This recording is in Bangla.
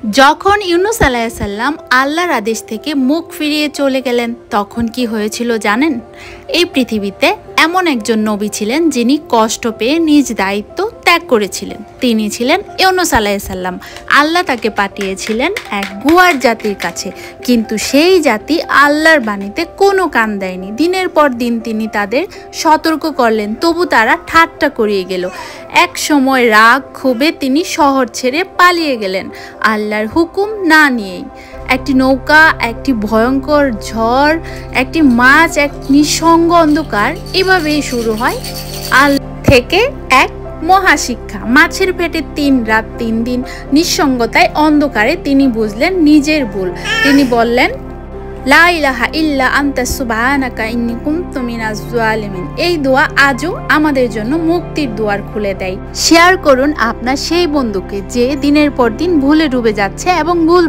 যখন ইউনুস আলাইহিস সালাম আল্লাহর আদেশ থেকে মুখ ফিরিয়ে চলে গেলেন তখন কি হয়েছিল জানেন? এই পৃথিবীতে এমন একজন নবী ছিলেন যিনি কষ্ট পেয়ে নিজ দায়িত্ব ত্যাগ করেছিলেন। তিনি ছিলেন ইউনুস আলাইহিস সালাম। আল্লাহ তাকে পাঠিয়েছিলেন এক গুয়ার জাতির কাছে, কিন্তু সেই জাতি আল্লাহর বাণীতে কোনো কান দেয়নি। দিনের পর দিন তিনি তাদের সতর্ক করলেন, তবু তারা ঠাট্টা করিয়ে গেল। এক সময় রাগ ক্ষোভে তিনি শহর ছেড়ে পালিয়ে গেলেন আল্লাহর হুকুম না নিয়েই। একটি নৌকা, একটি ভয়ঙ্কর ঝড়, একটি মাছ, এক নিঃসঙ্গ অন্ধকার, এভাবেই শুরু হয় আল্লাহ থেকে এক মহাশিক্ষা। মাছের পেটে ৩ রাত ৩ দিন নিঃসঙ্গতায় অন্ধকারে তিনি বুঝলেন নিজের ভুল। তিনি বললেন, লা ইলাহা ইল্লা আনতা সুবহানাকা ইন্নী কুনতু মিনাজ জালিমিন। এই দোয়া আজও আমাদের জন্য মুক্তির দুয়ার খুলে দেয়। শেয়ার করুন আপনার সেই বন্ধুকে যে দিনের পর দিন ভুলে ডুবে যাচ্ছে এবং ভুল